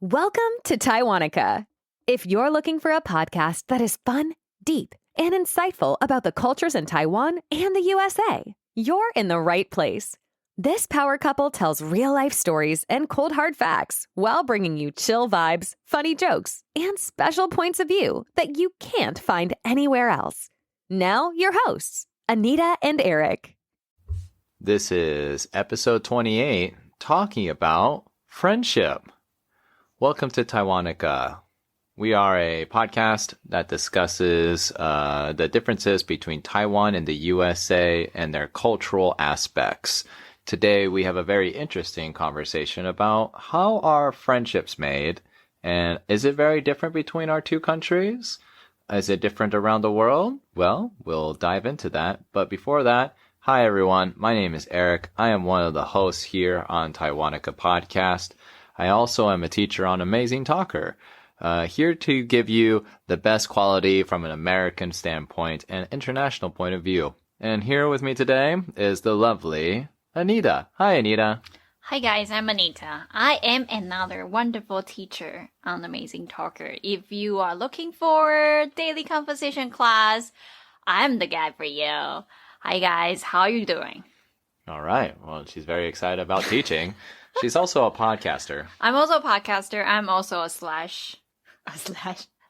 Welcome to Taiwanica. If you're looking for a podcast that is fun, deep, and insightful about the cultures in Taiwan and the USA, you're in the right place. This power couple tells real-life stories and cold hard facts while bringing you chill vibes, funny jokes, and special points of view that you can't find anywhere else. Now, your hosts, Anita and Eric. This is episode 28, talking about friendship. Welcome to Taiwanica. We are a podcast that discusses the differences between Taiwan and the USA and their cultural aspects. Today, we have a very interesting conversation about how are friendships made, and is it very different between our two countries? Is it different around the world? Well, we'll dive into that. But before that, hi everyone. My name is Eric. I am one of the hosts here on Taiwanica Podcast. I also am a teacher on Amazing Talker, here to give you the best quality from an American standpoint and international point of view. And here with me today is the lovely Anita. Hi, Anita. Hi guys, I'm Anita. I am another wonderful teacher on Amazing Talker. If you are looking for daily conversation class, I'm the guy for you. Hi guys, how are you doing? All right. Well, she's very excited about teaching. She's also a podcaster. I'm also a podcaster. I'm also a slash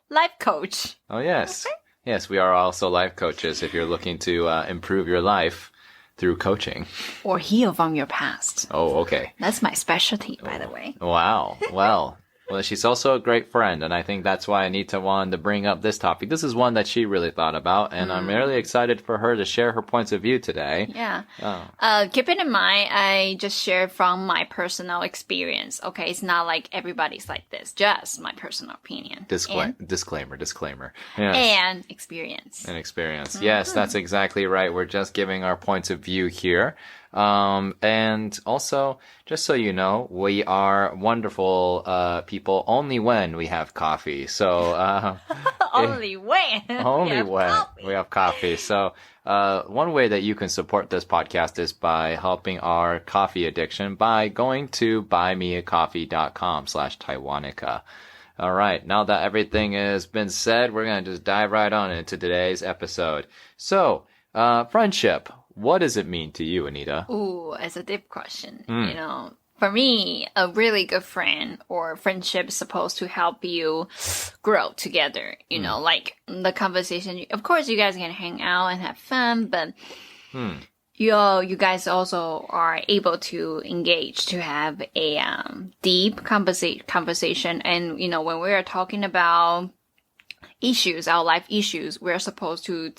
life coach. Oh, yes. Yes, we are also life coaches if you're looking to improve your life through coaching. Or heal from your past. Oh, okay. That's my specialty, by the way. Wow. Well, she's also a great friend, and I think that's why Anita wanted to bring up this topic. This is one that she really thought about, and I'm really excited for her to share her points of view today. Yeah. Oh. Keep it in mind, I just shared from my personal experience. Okay, it's not like everybody's like this. Just my personal opinion. Disclaimer. Yes. And experience. Yes, that's exactly right. We're just giving our points of view here. And also, just so you know, we are wonderful people only when we have coffee. So Only when we have coffee. So one way that you can support this podcast is by helping our coffee addiction by going to buymeacoffee.com/Taiwanica. All right, now that everything has been said, we're going to just dive right on into today's episode. So, friendship. What does it mean to you, Anita? Ooh, it's a deep question. You know, for me, a really good friend or friendship is supposed to help you grow together. You know, like the conversation. Of course, you guys can hang out and have fun, but you guys also are able to engage to have a deep conversation. And, you know, when we are talking about our life issues, we're supposed to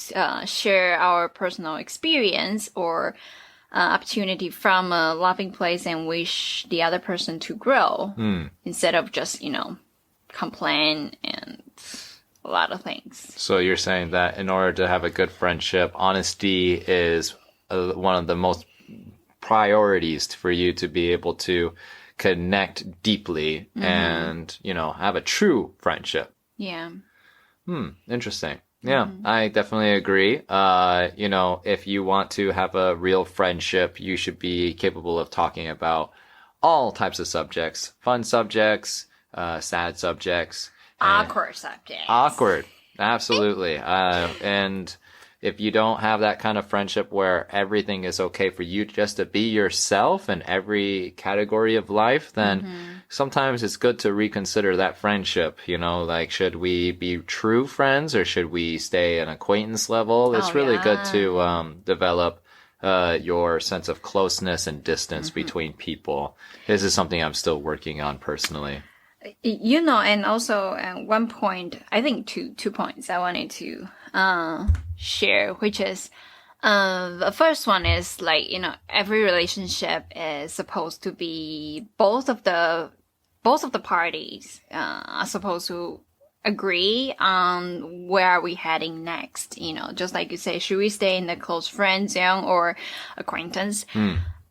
share our personal experience or opportunity from a loving place and wish the other person to grow instead of just, you know, complain and a lot of things. So you're saying that in order to have a good friendship, honesty is one of the most priorities for you to be able to connect deeply and, you know, have a true friendship. Yeah. Interesting. Yeah, I definitely agree. You know, if you want to have a real friendship, you should be capable of talking about all types of subjects, fun subjects, sad subjects. Awkward subjects. Awkward. Absolutely. And if you don't have that kind of friendship where everything is okay for you just to be yourself in every category of life, then sometimes it's good to reconsider that friendship. You know, like, should we be true friends or should we stay an acquaintance level? It's really good to develop your sense of closeness and distance between people. This is something I'm still working on personally. You know, and also one point, I think two points I wanted to share, which is the first one is, like, you know, every relationship is supposed to be both of the parties are supposed to agree on where are we heading next. You know, just like you say, should we stay in the close friend zone or acquaintance?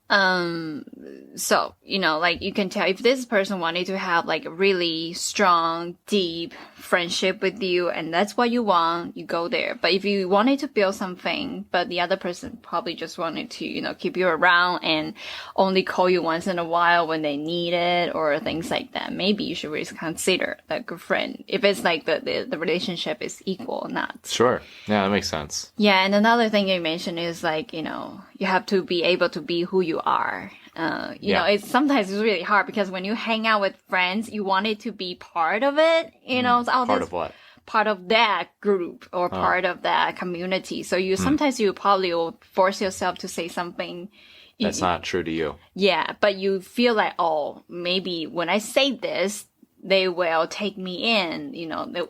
So, like you can tell if this person wanted to have like a really strong, deep friendship with you and that's what you want, you go there. But if you wanted to build something, but the other person probably just wanted to, keep you around and only call you once in a while when they need it or things like that, maybe you should really consider a good friend if it's like the relationship is equal or not. Sure. Yeah, that makes sense. Yeah, and another thing you mentioned is like, you have to be able to be who you are. Sometimes it's really hard because when you hang out with friends, you want it to be part of it, Part of what? Part of that group or part of that community. So sometimes you probably will force yourself to say something that's not true to you. Yeah, but you feel like, oh, maybe when I say this, they will take me in,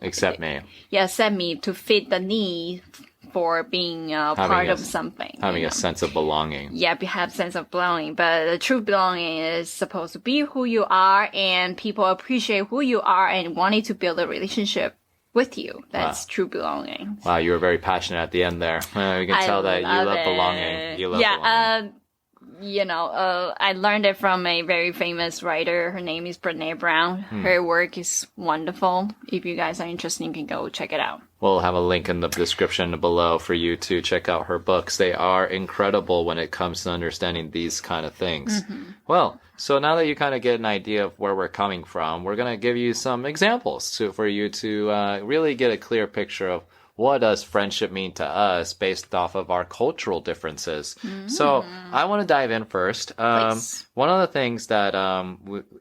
Accept me. Yeah, accept me to fit the need for being part of something. Having a sense of belonging. Yeah, have sense of belonging. But the true belonging is supposed to be who you are and people appreciate who you are and wanting to build a relationship with you. That's true belonging. Wow, you were very passionate at the end there. You can tell that you love belonging. You love belonging. I learned it from a very famous writer. Her name is Brené Brown. Her work is wonderful. If you guys are interested, you can go check it out. We'll have a link in the description below for you to check out her books. They are incredible when it comes to understanding these kind of things. Well, so now that you kind of get an idea of where we're coming from, we're going to give you some examples for you to really get a clear picture of what does friendship mean to us based off of our cultural differences. So I want to dive in first. One of the things that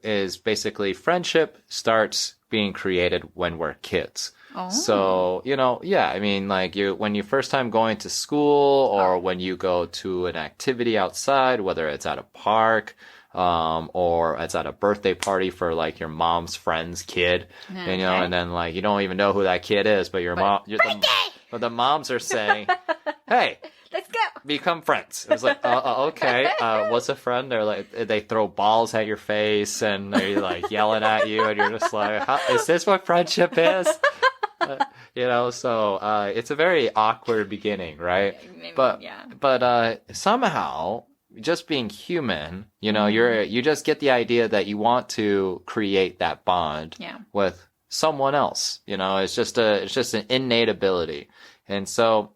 is basically friendship starts being created when we're kids. So, when you first time going to school or when you go to an activity outside, whether it's at a park, or it's at a birthday party for like your mom's friend's kid, and then like you don't even know who that kid is, but but the moms are saying, "Hey, let's go, become friends." It's like, okay, what's a friend? They're like, they throw balls at your face and they're like yelling at you, and you're just like, is this what friendship is? So it's a very awkward beginning, right? But somehow, just being human, you just get the idea that you want to create that bond with someone else. It's just an innate ability. And so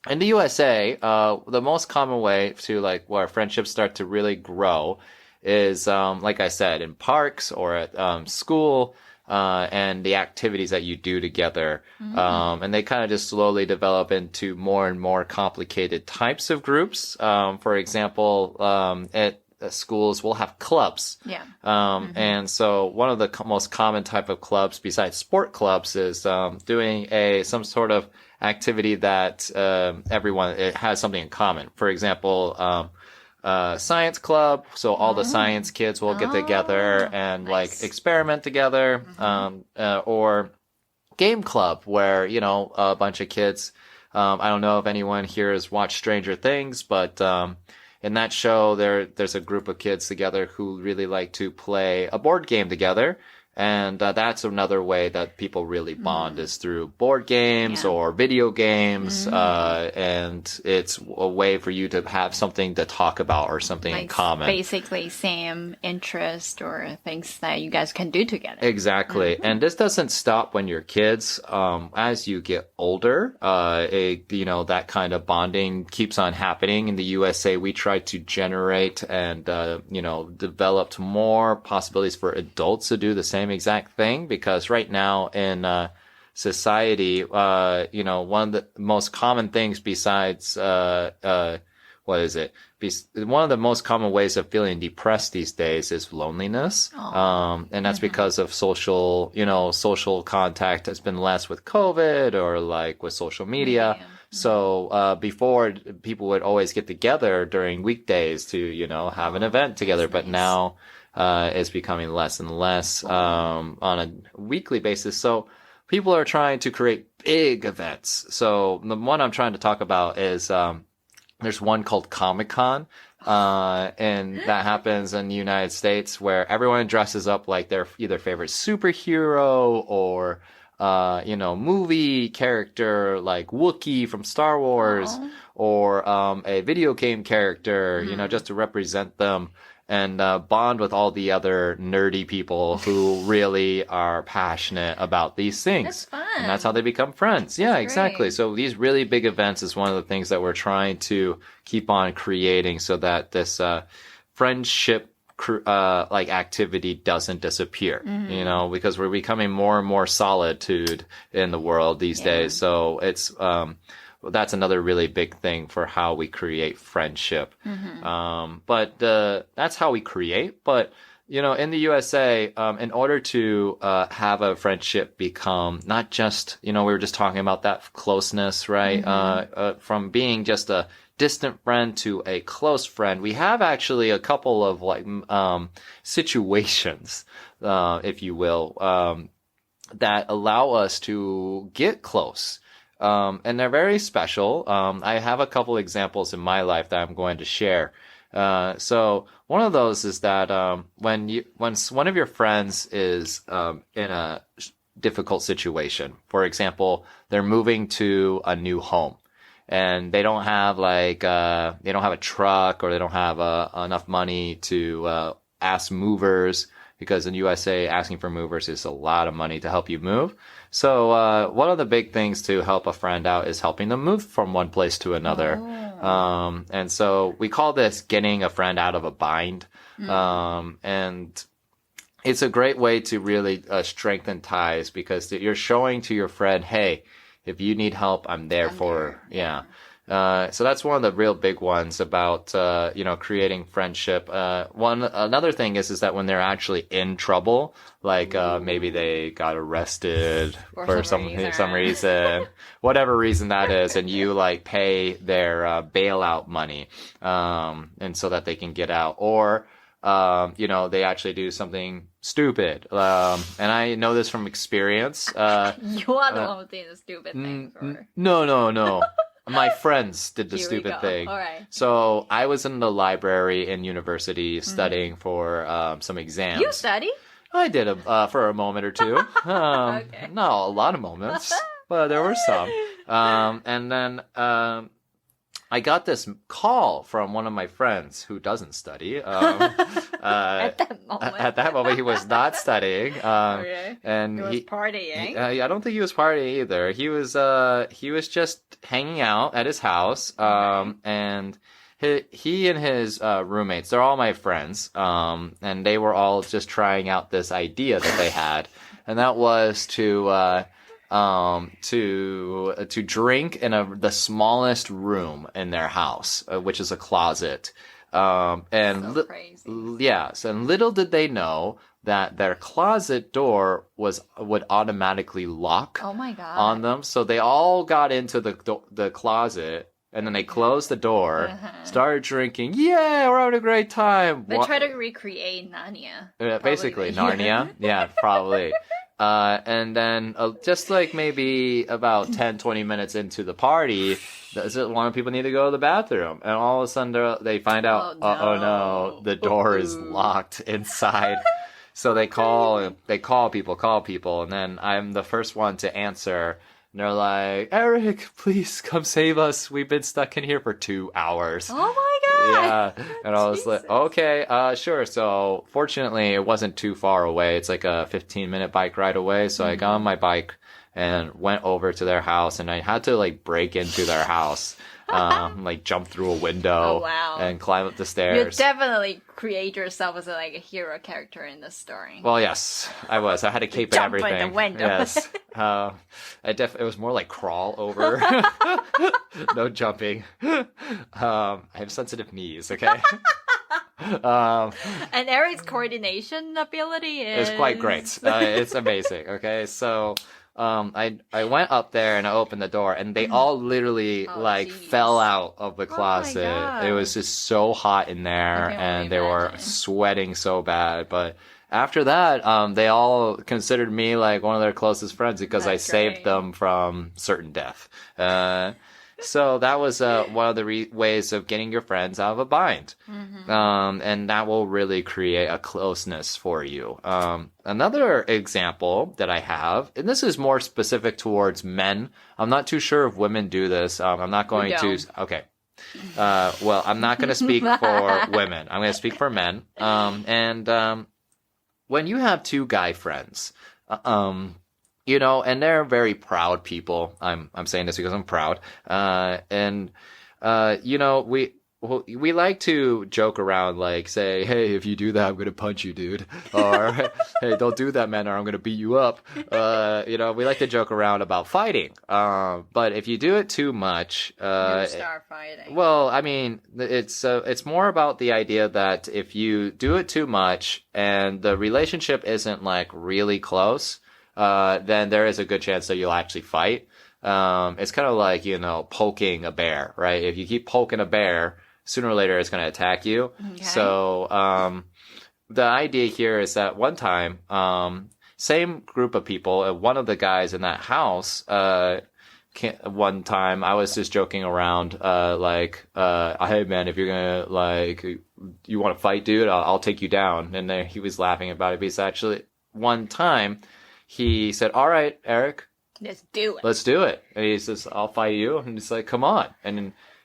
in the USA, the most common way to like where friendships start to really grow is, like I said, in parks or at school. And the activities that you do together. And they kind of just slowly develop into more and more complicated types of groups. For example, at schools, we'll have clubs. And so one of the most common type of clubs besides sport clubs is doing some sort of activity that it has something in common. For example, science club, so all the science kids will get together and like experiment together, or game club where a bunch of kids, I don't know if anyone here has watched Stranger Things, but in that show there's a group of kids together who really like to play a board game together. And that's another way that people really bond is through board games or video games. And it's a way for you to have something to talk about or something in common. Basically, same interest or things that you guys can do together. Exactly. And this doesn't stop when you're kids. As you get older, that kind of bonding keeps on happening. In the USA, we try to generate and, develop more possibilities for adults to do the same exact thing, because right now in society, one of the most common things besides what is it? One of the most common ways of feeling depressed these days is loneliness. And that's because of social contact has been less with COVID or like with social media. So before, people would always get together during weekdays to have an event together, but now is becoming less and less on a weekly basis. So people are trying to create big events. So the one I'm trying to talk about is there's one called Comic-Con, and that happens in the United States where everyone dresses up like their either favorite superhero or movie character like Wookiee from Star Wars or a video game character, just to represent them and bond with all the other nerdy people who really are passionate about these things. That's fun. And that's how they become friends. Yeah, exactly. So these really big events is one of the things that we're trying to keep on creating so that this friendship activity doesn't disappear, because we're becoming more and more solitude in the world these days. So it's, that's another really big thing for how we create friendship. But that's how we create. But, in the USA, in order to have a friendship become not just, we were just talking about that closeness, right? From being just a distant friend to a close friend, we have actually a couple of situations, if you will, that allow us to get close. And they're very special. I have a couple examples in my life that I'm going to share. So one of those is that, when one of your friends is, in a difficult situation, for example, they're moving to a new home and they don't have a truck or they don't have, enough money to, ask movers, because in USA, asking for movers is a lot of money to help you move. So, one of the big things to help a friend out is helping them move from one place to another. And so we call this getting a friend out of a bind. And it's a great way to really strengthen ties, because you're showing to your friend, hey, if you need help, I'm there for, yeah. So that's one of the real big ones about, creating friendship. Another thing is that when they're actually in trouble, like, maybe they got arrested for some reason, whatever reason that is, and you pay their, bailout money, and so that they can get out, or, they actually do something stupid. And I know this from experience. You are the one doing the stupid things, or? No. My friends did the stupid thing. All right. So I was in the library in university studying for some exams. You study? I did for a moment or two. Okay. Not a lot of moments, but there were some. And then I got this call from one of my friends who doesn't study. At that moment, he was not studying. Okay. And he was partying. I don't think he was partying either. He was just hanging out at his house. And he and his roommates, they're all my friends. And they were all just trying out this idea that they had, and that was to drink in the smallest room in their house, which is a closet. And so crazy. Yes, and little did they know that their closet door would automatically lock. Oh my God. On them. So they all got into the closet. And then they closed the door, started drinking. Yeah, we're having a great time. They try to recreate Narnia. Basically, Narnia. Yeah, probably. And then just maybe about 10, 20 minutes into the party, one of the people need to go to the bathroom. And all of a sudden they find out, oh no, the door is locked inside. So they call people. And then I'm the first one to answer. And they're like, Eric, please come save us. We've been stuck in here for 2 hours. Oh my God. Yeah. And I was like, okay, sure. So fortunately, it wasn't too far away. It's like a 15-minute bike ride away. So I got on my bike and went over to their house, and I had to break into their house. Jump through a window and climb up the stairs. You definitely create yourself as a hero character in the story. Well, yes, I was. I had a cape and everything. Jump in the window. Yes. It was more like crawl over. No jumping. I have sensitive knees, okay? And Eric's coordination ability is quite great. It's amazing, okay? So... I went up there and I opened the door, and they all literally fell out of the closet. It was just so hot in there, and they were sweating so bad. But after that, they all considered me one of their closest friends because I saved them from certain death. So that was one of the ways of getting your friends out of a bind. And that will really create a closeness for you. Another example that I have, and this is more specific towards men. I'm not too sure if women do this. I'm not going to. Okay. Well, I'm not going to speak for women. I'm going to speak for men. When you have two guy friends, you know, and they're very proud people. I'm saying this because I'm proud. You know, we like to joke around, like say, hey, if you do that, I'm going to punch you, dude. Or, hey, don't do that, man, or I'm going to beat you up. You know, we like to joke around about fighting. But if you do it too much, you start fighting. Well, I mean, it's more about the idea that if you do it too much and the relationship isn't like really close, then there is a good chance that you'll actually fight. It's kind of like, you know, poking a bear, right? If you keep poking a bear, sooner or later it's going to attack you. Okay. So, the idea here is that one time, same group of people, one of the guys in that house, one time I was just joking around, hey man, if you're gonna, like, you want to fight, dude, I'll take you down. And then he was laughing about it because actually one time he said, all right, Eric, let's do it. Let's do it. And he says, I'll fight you. And he's like, come on.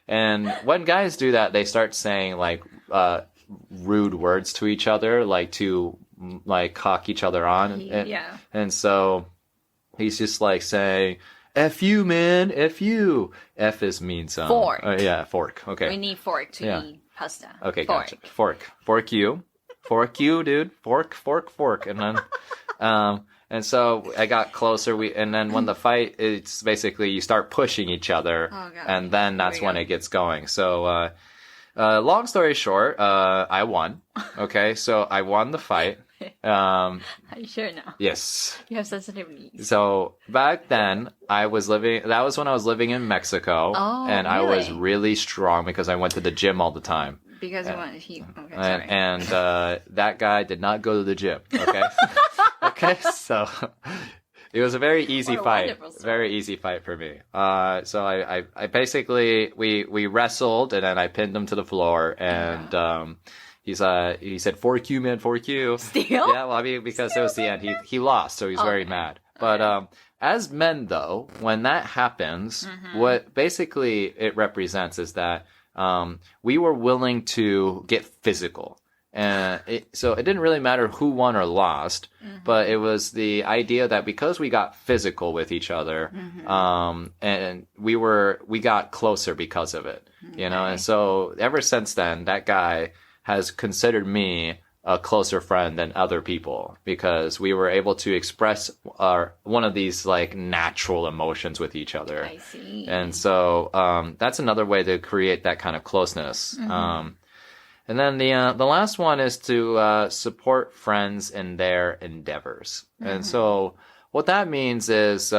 And when guys do that, they start saying like, rude words to each other, like to like cock each other on. Yeah. And so he's just like saying, F you, man, F you. F means fork. Yeah, fork. Okay. We need fork to eat pasta. Okay, fork. Gotcha. Fork you. Fork you, dude. Fork. And then, and so I got closer. And then when the fight, it's basically you start pushing each other, and then that's when it gets going. So, long story short, I won. Okay, so I won the fight. Are you sure now? Yes. You have sensitive knees. So back then, that was when I was living in Mexico, and I was really strong because I went to the gym all the time. Because that guy did not go to the gym. Okay. Okay. So it was a very easy fight. Very easy fight for me. So I basically, we wrestled and then I pinned him to the floor and, he said, fork you, man, fork you. Still? Yeah. Well, I mean, because it was the end. He lost. So he's very mad. But, as men though, when that happens, what basically it represents is that, we were willing to get physical. And so it didn't really matter who won or lost, but it was the idea that because we got physical with each other, and we got closer because of it, you know? And so ever since then, that guy has considered me a closer friend than other people because we were able to express one of these like natural emotions with each other. I see. And so, that's another way to create that kind of closeness. And then the last one is to, support friends in their endeavors. And so what that means is,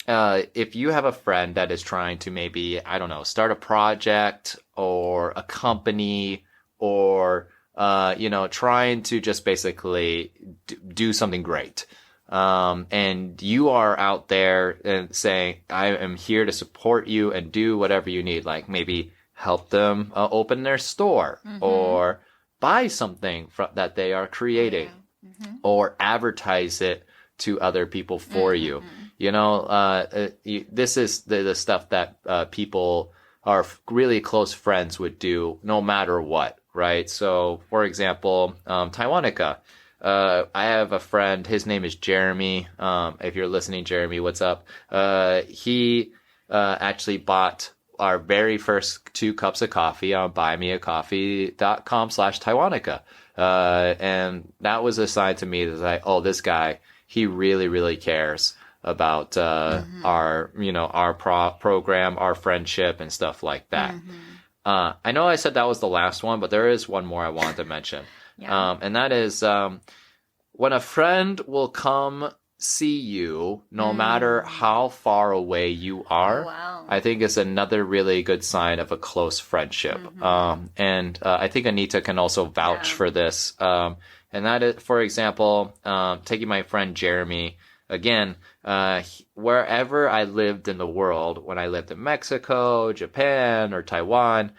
if you have a friend that is trying to maybe, I don't know, start a project or a company or, you know, trying to just basically do something great. And you are out there and saying, I am here to support you and do whatever you need, like maybe help them open their store or buy something that they are creating or advertise it to other people for you. You know, this is the stuff that people are really close friends would do no matter what, right? So, for example, Taiwanica. I have a friend, his name is Jeremy. If you're listening, Jeremy, what's up? He actually bought our very first 2 cups of coffee on buymeacoffee.com/Taiwanica. And that was a sign to me that this guy, he really, really cares about, our, you know, our program, our friendship and stuff like that. I know I said that was the last one, but there is one more I wanted to mention. And that is, when a friend will come see you, no matter how far away you are, I think is another really good sign of a close friendship. And I think Anita can also vouch for this. And that is, for example, taking my friend Jeremy, again, wherever I lived in the world, when I lived in Mexico, Japan, or Taiwan,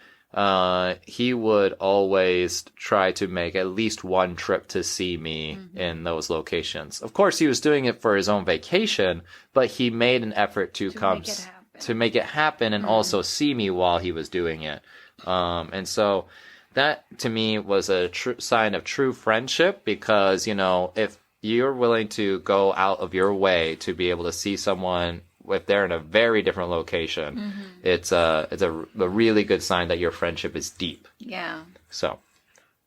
he would always try to make at least one trip to see me in those locations. Of course, he was doing it for his own vacation, but he made an effort to make it happen and also see me while he was doing it. And so that to me was a sign of true friendship, because, if you're willing to go out of your way to be able to see someone if they're in a very different location, it's a really good sign that your friendship is deep. Yeah. So,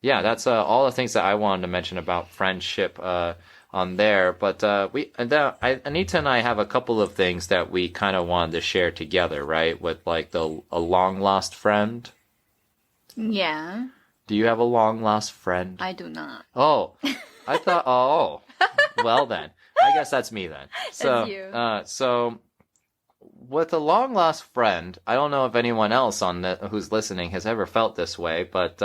yeah, that's all the things that I wanted to mention about friendship on there. But Anita and I have a couple of things that we kind of wanted to share together, right? With like a long lost friend. Yeah. Do you have a long lost friend? I do not. Oh, I thought. Oh, well then, I guess that's me then. So, That's you. So with a long lost friend, I don't know if anyone else who's listening has ever felt this way, but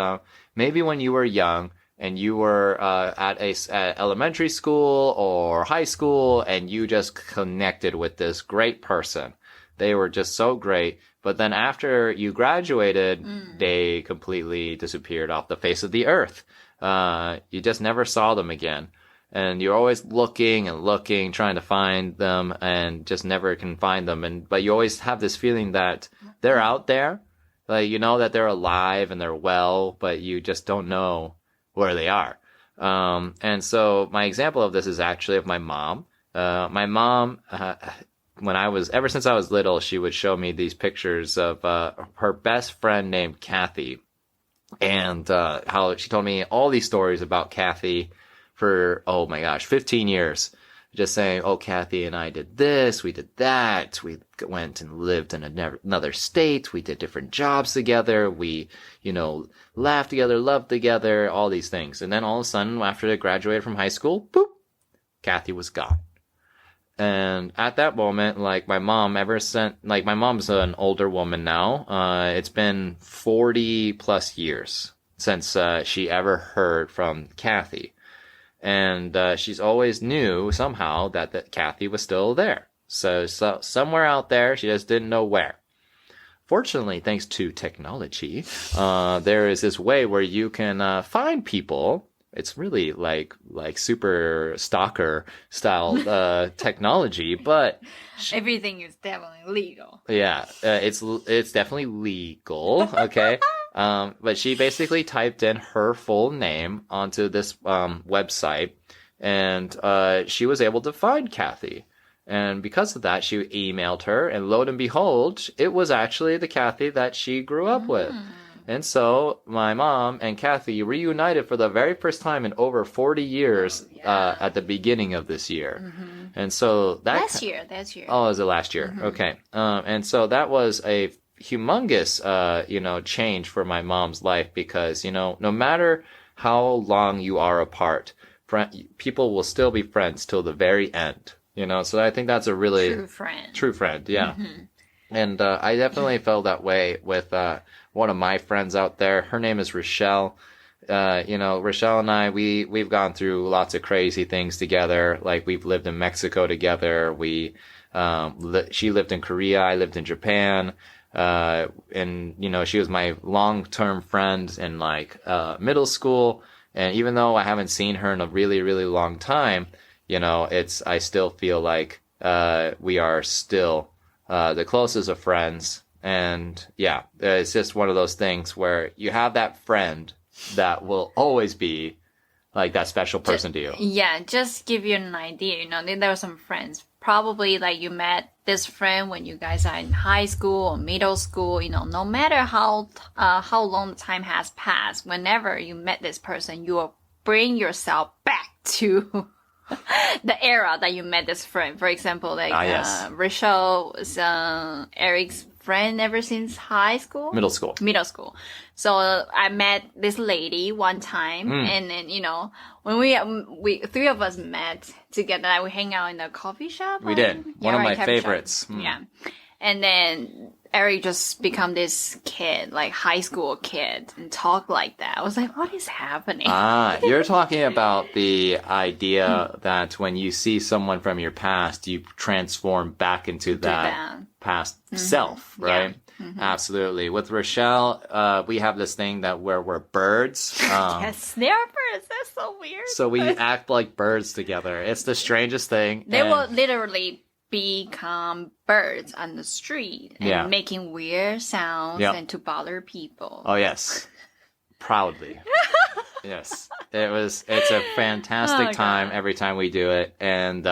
maybe when you were young and you were at elementary school or high school, and you just connected with this great person. They were just so great. But then after you graduated, they completely disappeared off the face of the earth. You just never saw them again. And you're always looking and looking, trying to find them, and just never can find them. But you always have this feeling that they're out there. Like, you know that they're alive and they're well, but you just don't know where they are. And so my example of this is actually of my mom. My mom, ever since I was little, she would show me these pictures of her best friend named Kathy, and how she told me all these stories about Kathy for, oh my gosh, 15 years. Just saying, oh, Kathy and I did this, we did that, we went and lived in another state, we did different jobs together, we, laughed together, loved together, all these things. And then all of a sudden, after I graduated from high school, boop, Kathy was gone. And at that moment, my mom's an older woman now. It's been 40 plus years since she ever heard from Kathy. And she's always knew somehow that Kathy was still there. So somewhere out there, she just didn't know where. Fortunately, thanks to technology, there is this way where you can find people. It's really like super stalker style technology, but everything is definitely legal. Yeah, it's definitely legal. Okay. But she basically typed in her full name onto this website, and she was able to find Kathy. And because of that, she emailed her, and lo and behold, it was actually the Kathy that she grew up with. And so my mom and Kathy reunited for the very first time in over 40 years at the beginning of this year. And so that last year. Oh, was it last year? Okay. And so that was a humongous, change for my mom's life, because, no matter how long you are apart, people will still be friends till the very end, so I think that's a really true friend. Yeah. And, I definitely felt that way with, one of my friends out there. Her name is Rochelle. Rochelle and I, we've gone through lots of crazy things together. Like, we've lived in Mexico together. She lived in Korea. I lived in Japan. And she was my long-term friend in middle school. And even though I haven't seen her in a really, really long time, I still feel like, we are still, the closest of friends. And yeah, it's just one of those things where you have that friend that will always be like that special person to you. Yeah, just give you an idea, there are some friends. Probably you met this friend when you guys are in high school or middle school, no matter how long the time has passed, whenever you met this person, you will bring yourself back to the era that you met this friend. For example, yes. Rachel was Eric's friend ever since high school? Middle school. So I met this lady one time, and then, when we three of us met together, we hang out in a coffee shop. We did. One of my favorites. Yeah. And then Eric just become this kid, like high school kid, and talk like that. I was like, what is happening? You're talking about the idea that when you see someone from your past, you transform back into that past self, right? Yeah. Absolutely. With Rochelle, we have this thing that where we're birds. Yes, they are birds. That's so weird. So we act like birds together. It's the strangest thing. They will literally become birds on the street and making weird sounds and to bother people. Oh, yes. Proudly. Yes. It's a fantastic time every time we do it. And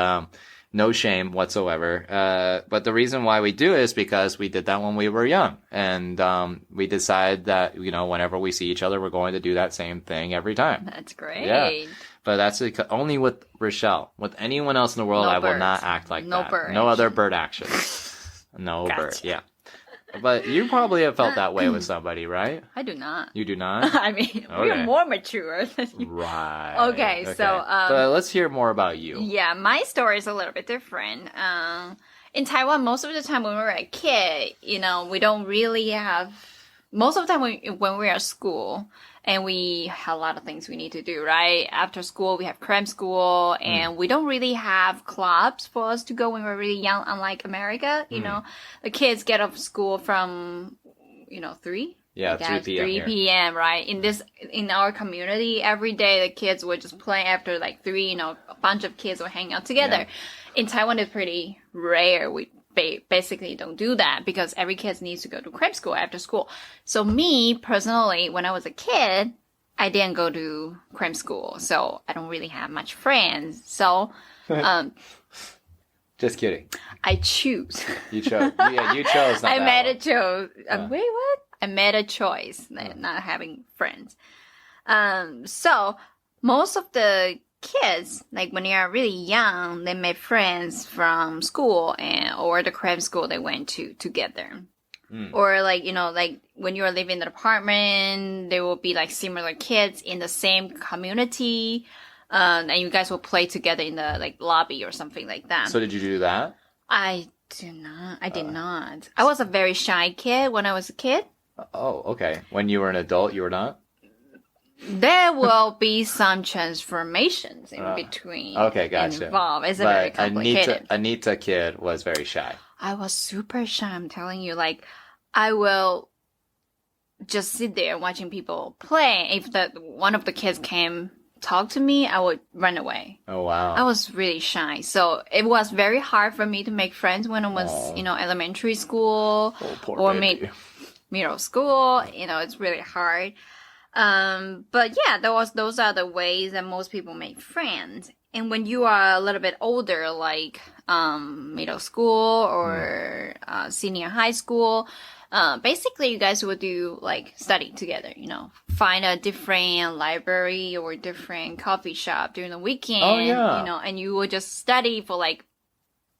no shame whatsoever. But the reason why we do it is because we did that when we were young. And we decide that, whenever we see each other, we're going to do that same thing every time. That's great. Yeah. But that's only with Rochelle. With anyone else in the world, I will not act like that. No other bird action. No bird. Yeah. But you probably have felt that way with somebody, right? I do not. You do not? I mean, we're more mature than you. Right. Okay, so... but let's hear more about you. Yeah, my story is a little bit different. In Taiwan, most of the time when we were a kid, we don't really have... Most of the time when we're at school... And we have a lot of things we need to do, right? After school, we have cram school, and we don't really have clubs for us to go when we're really young, unlike America. The kids get off school from, 3? Yeah, 3 p.m. 3 p.m., right? In our community, every day the kids would just play after like 3, a bunch of kids would hang out together. Yeah. In Taiwan, it's pretty rare. We basically don't do that because every kid needs to go to cram school after school. So me, personally, when I was a kid, I didn't go to cram school. So I don't really have much friends. So, just kidding. I choose. You chose. Yeah, you chose. I made a choice. Wait, what? I made a choice, not having friends. So most of the kids, like when they are really young, they made friends from school or the cram school they went to together. Or like when you are living in an apartment, there will be like similar kids in the same community, and you guys will play together in the lobby or something like that. So did you do that? I did not. I was a very shy kid when I was a kid. Oh, okay. When you were an adult, you were not? There will be some transformations in between. Okay, gotcha. Involved. It's very complicated. Anita kid was very shy. I was super shy. I'm telling you, I will just sit there watching people play. If one of the kids came talk to me, I would run away. Oh wow! I was really shy, so it was very hard for me to make friends when I was, elementary school or middle school. It's really hard. But yeah, those are the ways that most people make friends. And when you are a little bit older, like, middle school or, senior high school, basically you guys would do, study together, find a different library or different coffee shop during the weekend. Oh, yeah. And you would just study for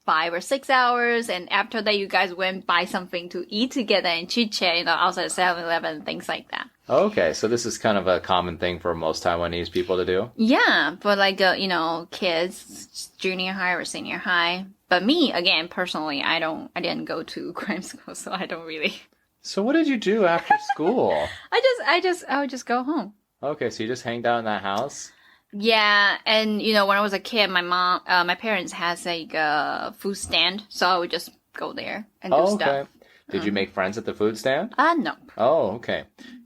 5 or 6 hours, and after that you guys went buy something to eat together and chit-chat, outside 7-Eleven, things like that. Okay, so this is kind of a common thing for most Taiwanese people to do? Yeah, but kids, junior high or senior high. But me, again, personally, I didn't go to cram school, so I don't really. So what did you do after school? I would just go home. Okay, so you just hanged out in that house? Yeah, and when I was a kid, my parents has a food stand, so I would just go there and do stuff. Did you make friends at the food stand? No. Oh, okay.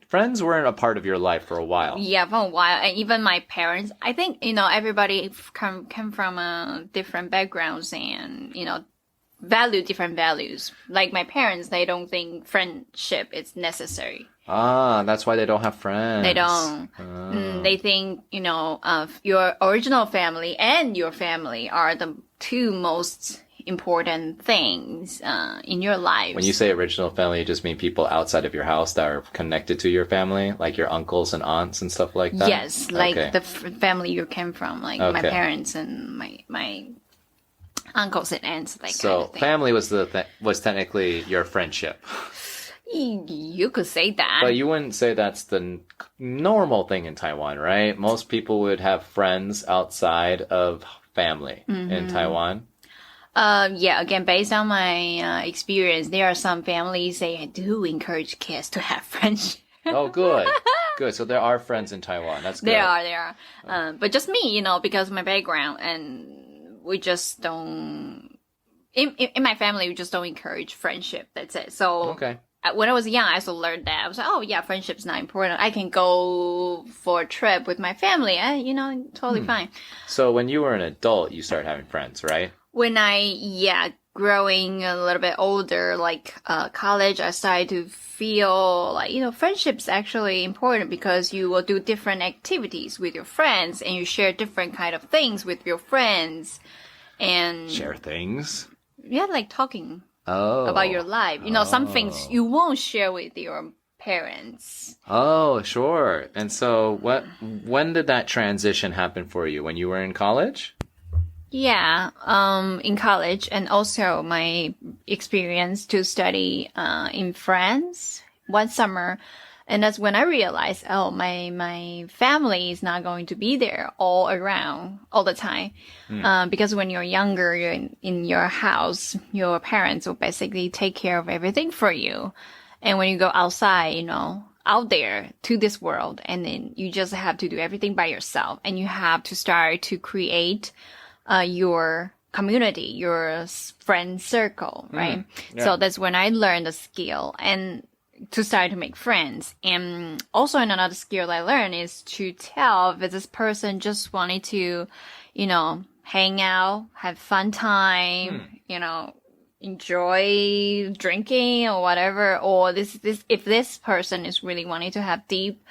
Friends weren't a part of your life for a while. Yeah, for a while. And even my parents, I think, everybody come from different backgrounds and, value different values. Like my parents, they don't think friendship is necessary. That's why they don't have friends. They don't. They think, your original family and your family are the two most important things in your lives. When you say original family, you just mean people outside of your house that are connected to your family, like your uncles and aunts and stuff like that? Yes, the family you came from, my parents and my uncles and aunts, so kind of thing. Family was technically your friendship. You could say that. But you wouldn't say that's the normal thing in Taiwan, right? Most people would have friends outside of family in Taiwan. Yeah, again, based on my experience, there are some families, they do encourage kids to have friendship. Oh, good. Good. So there are friends in Taiwan. That's good. There are. But just me, because of my background, and we just don't, in my family, we just don't encourage friendship. That's it. So Okay. when I was young, I also learned that. I was like, oh yeah, friendship's not important. I can go for a trip with my family. Totally fine. So when you were an adult, you started having friends, right? When growing a little bit older, like college, I started to feel like, friendship's actually important because you will do different activities with your friends and you share different kind of things with your friends. And Share things? yeah, like talking Oh. about your life. Some things you won't share with your parents. Oh, sure. And so when did that transition happen for you? When you were in college? Yeah, in college, and also my experience to study in France one summer, and that's when I realized, oh, my family is not going to be there all around all the time, because when you're younger, you're in your house, your parents will basically take care of everything for you, and when you go outside, out there to this world, and then you just have to do everything by yourself, and you have to start to create your community, your friend circle, right? Yeah. So that's when I learned the skill and to start to make friends. And also another skill I learned is to tell if this person just wanted to, hang out, have fun time, enjoy drinking or whatever, or if this person is really wanting to have deep,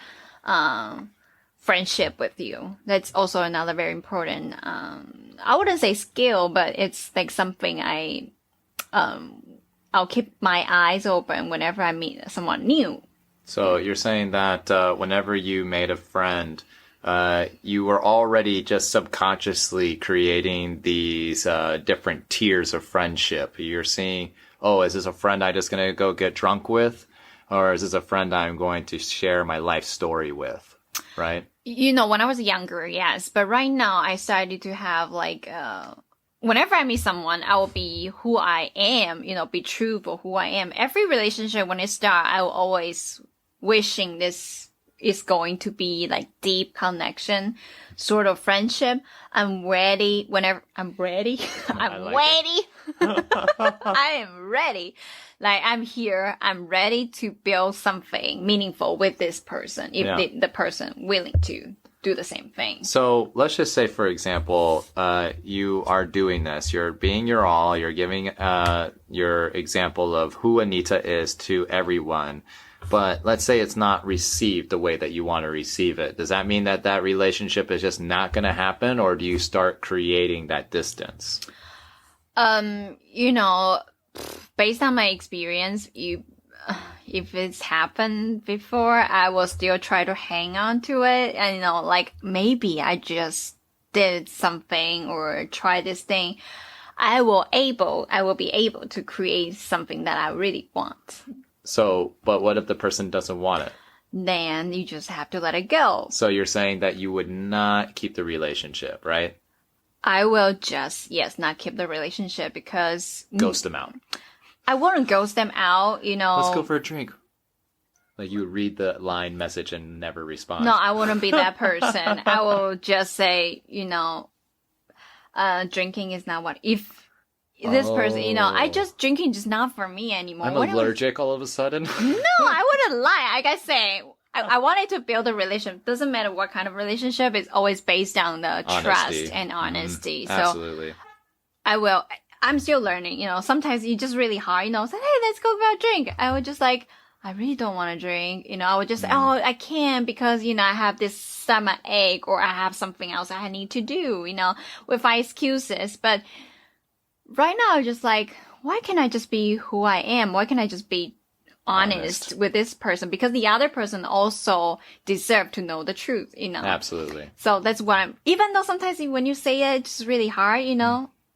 friendship with you. That's also another very important, I wouldn't say skill, but it's like something I'll keep my eyes open whenever I meet someone new. So you're saying that whenever you made a friend, you were already just subconsciously creating these different tiers of friendship. You're seeing, oh, is this a friend I'm just going to go get drunk with? Or is this a friend I'm going to share my life story with? Right? When I was younger, yes. But right now, I started to have whenever I meet someone, I will be who I am, be true for who I am. Every relationship, when it starts, I will always wishing this is going to be like deep connection, sort of friendship. I'm ready whenever I'm ready. I'm ready. I am ready. Like, I'm here. I'm ready to build something meaningful with this person. If the person willing to do the same thing. So let's just say, for example, you are doing this. You're being your all. You're giving your example of who Anita is to everyone. But let's say it's not received the way that you want to receive it. Does that mean that relationship is just not going to happen, or do you start creating that distance? Based on my experience, if it's happened before, I will still try to hang on to it. And, maybe I just did something or try this thing. I will be able to create something that I really want. So, but what if the person doesn't want it? Then you just have to let it go. So you're saying that you would not keep the relationship, right? I will just, not keep the relationship because... Ghost them out. I wouldn't ghost them out, Let's go for a drink. Like, you would read the line message and never respond. No, I wouldn't be that person. I will just say, drinking is not what... If this person, drinking is not for me anymore. I'm allergic all of a sudden. No, I wouldn't lie. Like I say... I wanted to build a relationship. Doesn't matter what kind of relationship. It's always based on the trust and honesty. So absolutely. I'm still learning. Sometimes it's just really hard. Say, hey, let's go for a drink. I would just I really don't want to drink. I would just say, oh, I can't because, I have this stomach ache or I have something else I need to do, with my excuses. But right now, I'm just why can't I just be who I am? Why can't I just be honest with this person, because the other person also deserve to know the truth, Absolutely. So that's what even though sometimes when you say it, it's really hard,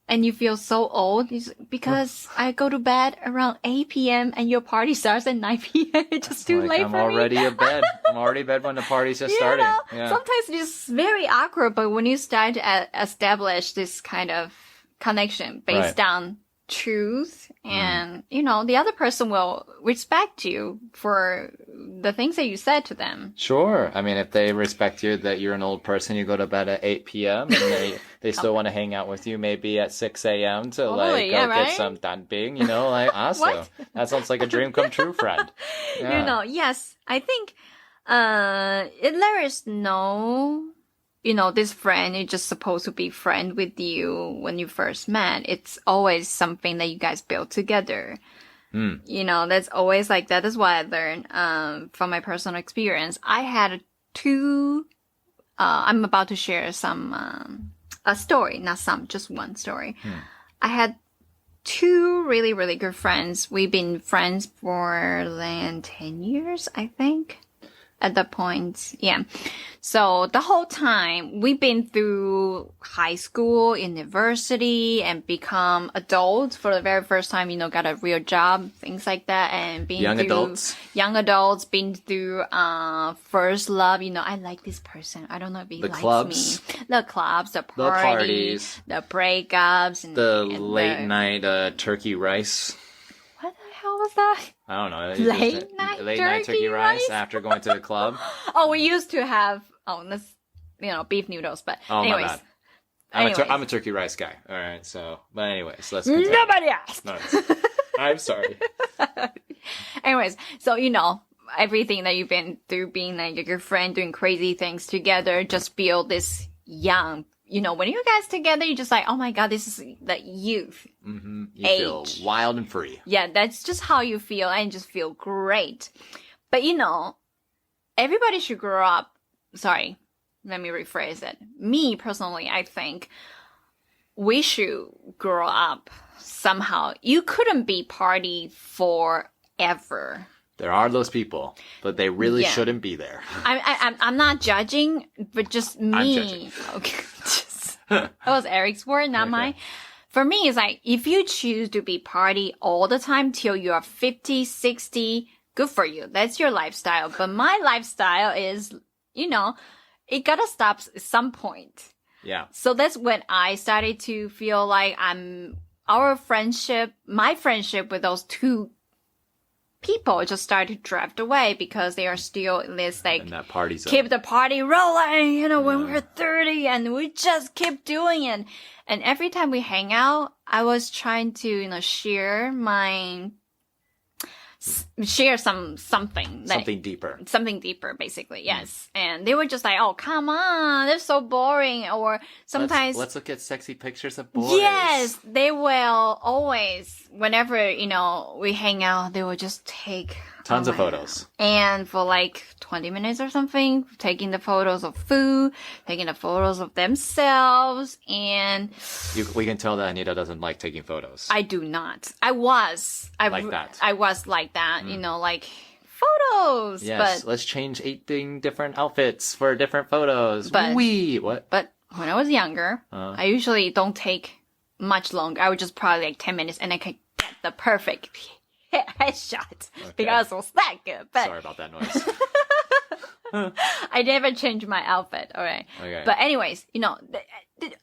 and you feel so old because I go to bed around 8 p.m. and your party starts at 9 p.m. It's just too late I'm for already me. in bed. I'm already in bed when the party's just starting. Sometimes it's very awkward, but when you start to establish this kind of connection based on truth, and the other person will respect you for the things that you said to them. Sure. I mean, if they respect you that you're an old person, you go to bed at 8 p.m. and they still want to hang out with you maybe at 6 a.m. to get some danbing, awesome. That sounds like a dream come true, friend. Yeah. Yes, I think there is no this friend is just supposed to be friend with you when you first met. It's always something that you guys build together. That's always like that. That's what I learned from my personal experience. I had two, I'm about to share a story, not some, just one story. I had two really, really good friends. We've been friends for 10 years, I think. At that point, yeah. So the whole time we've been through high school, university, and become adults for the very first time, got a real job, things like that, and being young adults, been through first love. I like this person. I don't know if he likes me. The clubs, the parties, the breakups, and the late night turkey rice. How was that? I don't know. Late night turkey rice after going to the club. Oh, we used to have beef noodles, but anyways. My bad. I'm a turkey rice guy. All right, but anyways, let's continue. Nobody asked. No, I'm sorry. Anyways, so everything that you've been through, being like your friend, doing crazy things together, just feel this young. When you guys together, you're just like, oh my God, this is the youth. You age. Feel wild and free. Yeah, that's just how you feel, and just feel great. But everybody should grow up. Sorry, let me rephrase it. Me personally, I think we should grow up somehow. You couldn't be party forever. There are those people, but they really shouldn't be there. I'm not judging, but just me. I'm judging. Okay. That was Eric's word, not mine. For me, it's like, if you choose to be party all the time till you are 50, 60, good for you. That's your lifestyle. But my lifestyle is, it gotta stop at some point. Yeah. So that's when I started to feel like my friendship with those two people just started to drift away because they are still in this in that party zone. Keep the party rolling, when we're 30, and we just keep doing it. And every time we hang out, I was trying to, share something deeper, basically. Yes. And they were just like, oh, come on, they're so boring. Or sometimes let's look at sexy pictures of boys. Yes, they will always, whenever we hang out, they will just take tons of photos, and for 20 minutes or something, taking the photos of food, taking the photos of themselves. And we can tell that Anita doesn't like taking photos. I do not. I was like that, photos. Yes, let's change 18 different outfits for different photos. But what? But when I was younger, I usually don't take much longer. I would just probably 10 minutes, and I could get the perfect headshot because it was that good. But sorry about that noise. I never changed my outfit. All right. Okay. But anyways,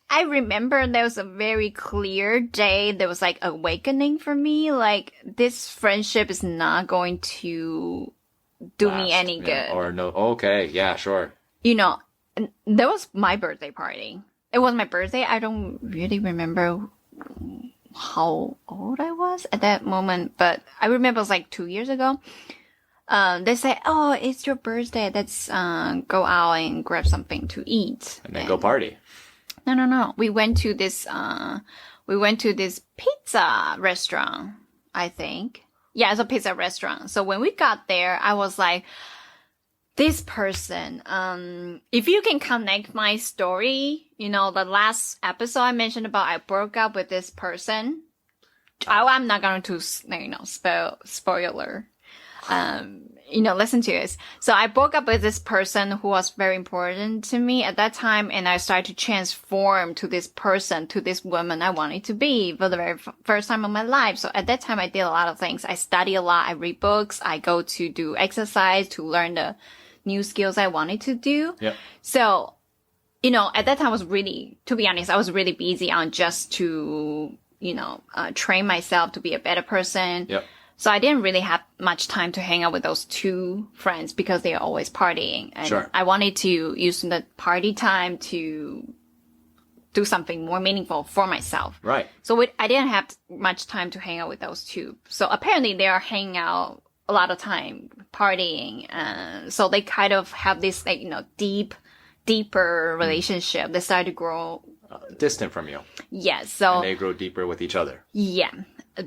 I remember there was a very clear day. There was awakening for me. This friendship is not going to do me any good. Or no. Okay. Yeah, sure. And that was my birthday party. It was my birthday. I don't really remember how old I was at that moment, but I remember it was 2 years ago. They say, oh, it's your birthday. Let's go out and grab something to eat. And then go party. No. We went to this pizza restaurant, I think. Yeah, it's a pizza restaurant. So when we got there, I was like, this person, if you can connect my story, the last episode I mentioned about I broke up with this person. I'm not going to, spoiler. Listen to this. So I broke up with this person who was very important to me at that time, and I started to transform to this person, to this woman I wanted to be for the very first time in my life. So at that time, I did a lot of things. I study a lot. I read books. I go to do exercise to learn the new skills I wanted to do. Yep. So at that time to be honest, I was really busy on just to, train myself to be a better person. Yep. So I didn't really have much time to hang out with those two friends because they are always partying. And Sure. I wanted to use the party time to do something more meaningful for myself. Right. So I didn't have much time to hang out with those two. So apparently they are hanging out a lot of time partying. So they kind of have this deeper relationship. They started to grow distant from you. Yes. So And they grow deeper with each other. yeah,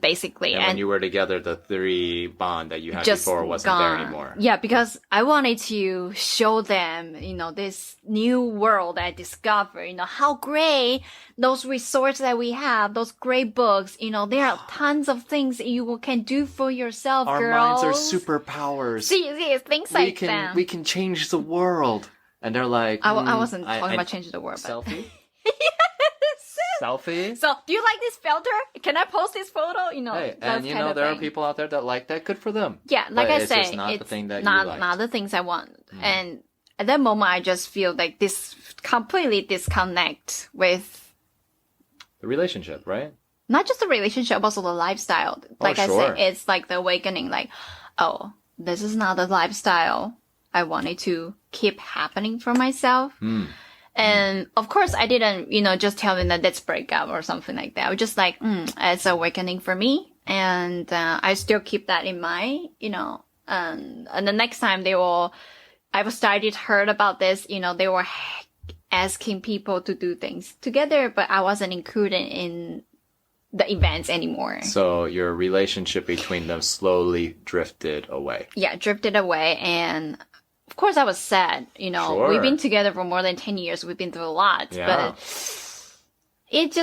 basically. And when you were together, the three bond that you had just before wasn't there gone. anymore. Yeah, because I wanted to show them, this new world I discovered, how great those resorts that we have, those great books, there are tons of things that you can do for yourself, Our girls. minds are superpowers. See, things like that. We can change the world. And they're like, I wasn't talking about changing the world, but selfie? yes. Selfie? So, do you like this filter? Can I post this photo? Hey, that's and there are people out there that like that. Good for them. Yeah, like But I it's say, just not it's the thing that not, you liked. not the things I want. And at that moment, I just feel like this completely disconnect with The relationship, right? not just the relationship, also the lifestyle. Like I sure. said, it's like the awakening, like, oh, this is not the lifestyle I wanted to keep happening for myself. And of course, I didn't, just tell them that let's break up or something like that. I was just like, it's awakening for me. And I still keep that in mind, and the next time I've heard about this, they were asking people to do things together, but I wasn't included in the events anymore. So your relationship between them slowly drifted away. Yeah, drifted away. And of course I was sad, Sure. We've been together for more than 10 years. We've been through a lot, Yeah. but it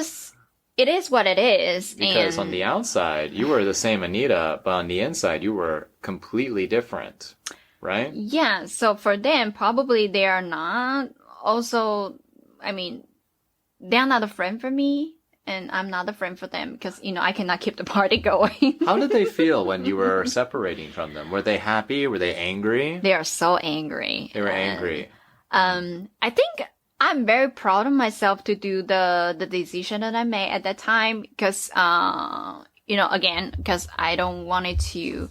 is what it is. Because and on the outside, you were the same Anita, but on the inside, you were completely different, right? yeah, so for them, probably they are not also, they're not a friend for me. And I'm not a friend for them because, I cannot keep the party going. How did they feel when you were separating from them? Were they happy? Were they angry? They are so angry. They were angry. I think I'm very proud of myself to do the decision that I made at that time because, again, because I don't want it to,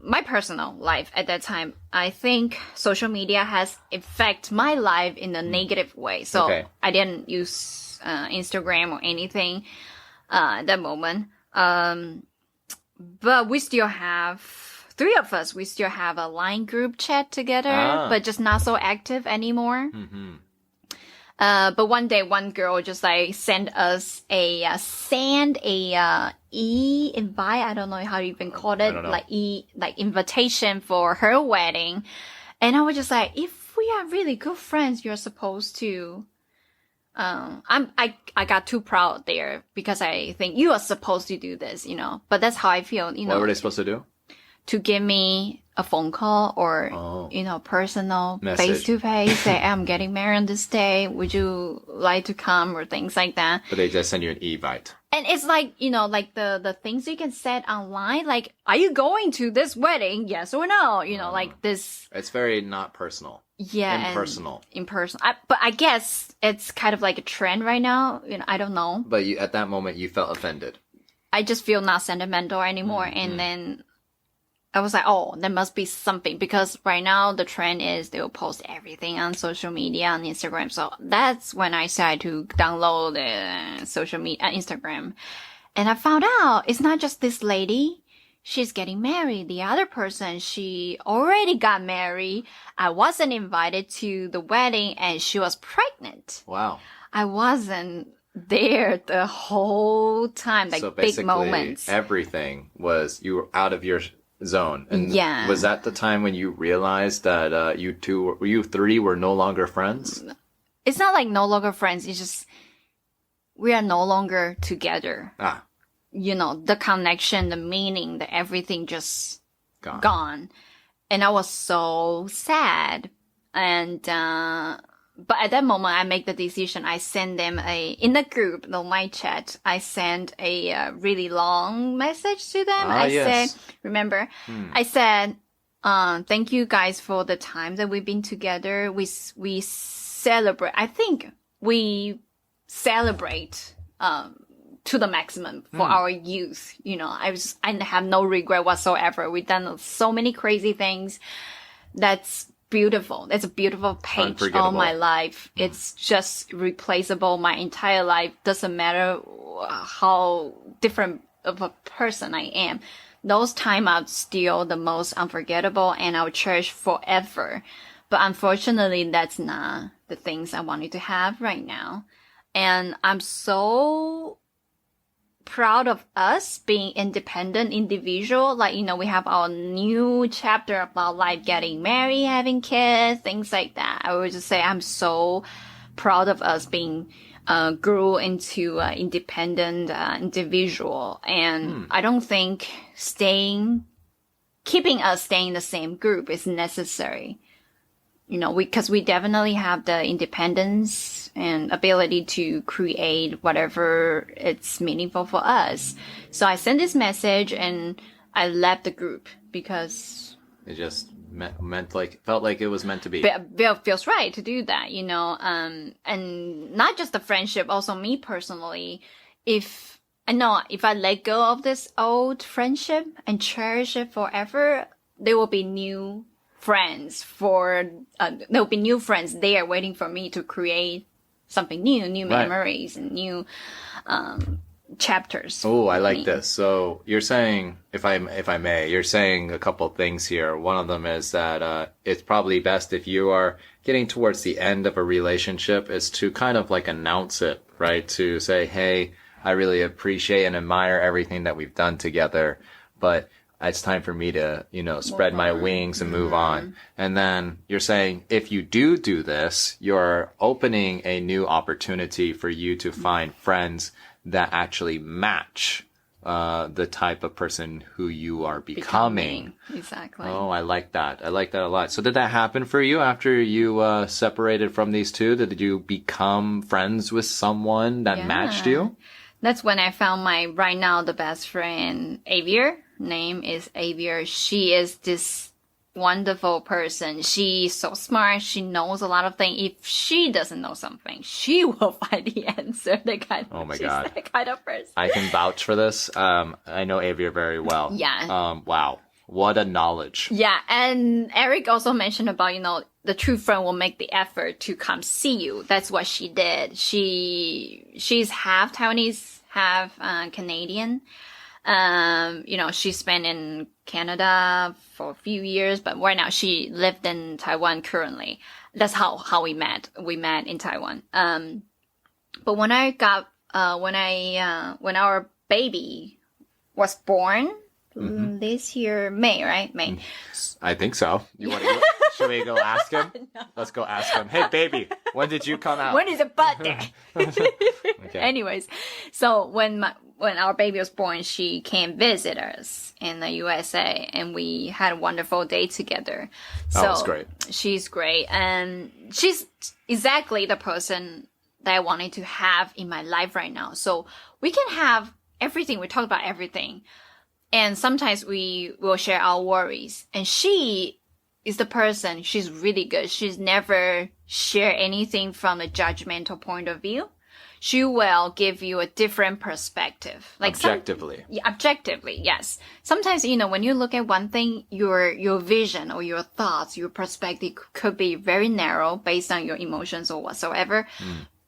my personal life at that time, I think social media has affected my life in a negative way. So Okay. I didn't use Instagram or anything at that moment. But we still have, three of us, we still have a line group chat together, but just not so active anymore. Mm-hmm. But one day, one girl just sent us invite. I don't know how you even call it, invitation for her wedding. And I was just like, if we are really good friends, you're supposed to. I got too proud there because I think you are supposed to do this, But that's how I feel, What were they supposed to do? To give me a phone call or, personal Message. face-to-face, say, I'm getting married on this day. Would you like to come or things like that? But they just send you an invite. And it's like, like the things you can set online, like, are you going to this wedding? Yes or no? Like this. It's very not personal. Yeah. Impersonal. Impersonal. But I guess it's kind of like a trend right now. I don't know. But at that moment, you felt offended. I just feel not sentimental anymore. And then I was like, oh, there must be something because right now the trend is they will post everything on social media, on Instagram. So that's when I started to download social media, Instagram. And I found out it's not just this lady. She's getting married. The other person, she already got married. I wasn't invited to the wedding and she was pregnant. Wow. I wasn't there the whole time, like So big basically, moments. everything was, you were out of your zone. And Yeah. was that the time when you realized that you three were no longer friends? It's not like no longer friends. It's just we are no longer together. Ah, The connection, the meaning, the everything just gone. gone. And I was so sad. And, but at that moment, I make the decision. I send them in the group, the my chat, I sent a really long message to them. Ah, I yes. said, remember, I said, Thank you guys for the time that we've been together. We celebrate. I think we celebrate to the maximum for our youth. You know, I have no regret whatsoever. We've done so many crazy things. That's beautiful. That's a beautiful page of my life. It's just replaceable. My entire life doesn't matter how different of a person I am. Those times are still the most unforgettable and I'll cherish forever. But unfortunately, that's not the things I wanted to have right now. And I'm so proud of us being independent individual. Like, you know, we have our new chapter about life, getting married, having kids, things like that. I would just say I'm so proud of us being grew into independent individual. And I don't think keeping us staying in the same group is necessary. You know, because we definitely have the independence and ability to create whatever it's meaningful for us. So I sent this message and I left the group because it just felt like it was meant to be. Feels right to do that, you know. And not just the friendship, also me personally. If I let go of this old friendship and cherish it forever, there will be new friends there'll be new friends there waiting for me to create something new memories and new chapters. Oh, I like this. So you're saying, if I may, you're saying a couple things here. One of them is that it's probably best if you are getting towards the end of a relationship is to kind of like announce it, right? To say, hey, I really appreciate and admire everything that we've done together, but it's time for me to, you know, spread my wings and move on. And then you're saying if you do this, you're opening a new opportunity for you to find friends that actually match the type of person who you are becoming. Exactly. Oh, I like that. I like that a lot. So did that happen for you after you separated from these two? Did you become friends with someone that matched you? That's when I found right now, the best friend, Avier. Name is Avier. She is this wonderful person. She's so smart. She knows a lot of things. If she doesn't know something, she will find the answer. Oh my God. That kind of person. I can vouch for this. I know Avier very well. Yeah. Wow. What a knowledge. Yeah. And Eric also mentioned about, you know, the true friend will make the effort to come see you. That's what she did. She's half Taiwanese, half Canadian. You know, she spent in Canada for a few years, but right now she lived in Taiwan currently. That's how we met. We met in Taiwan. But when our baby was born this year, May, right? May. I think so. You want to should we go ask him? No. Let's go ask him. Hey, baby, when did you come out? When is your birthday? Okay. Anyways, so when our baby was born, she came visit us in the USA, and we had a wonderful day together. That was great. She's great, and she's exactly the person that I wanted to have in my life right now. So we can have everything. We talk about everything, and sometimes we will share our worries. And she is the person. She's really good. She's never share anything from a judgmental point of view. She will give you a different perspective. Like objectively. Objectively, yes. Sometimes, you know, when you look at one thing, your vision or your thoughts, your perspective could be very narrow based on your emotions or whatsoever.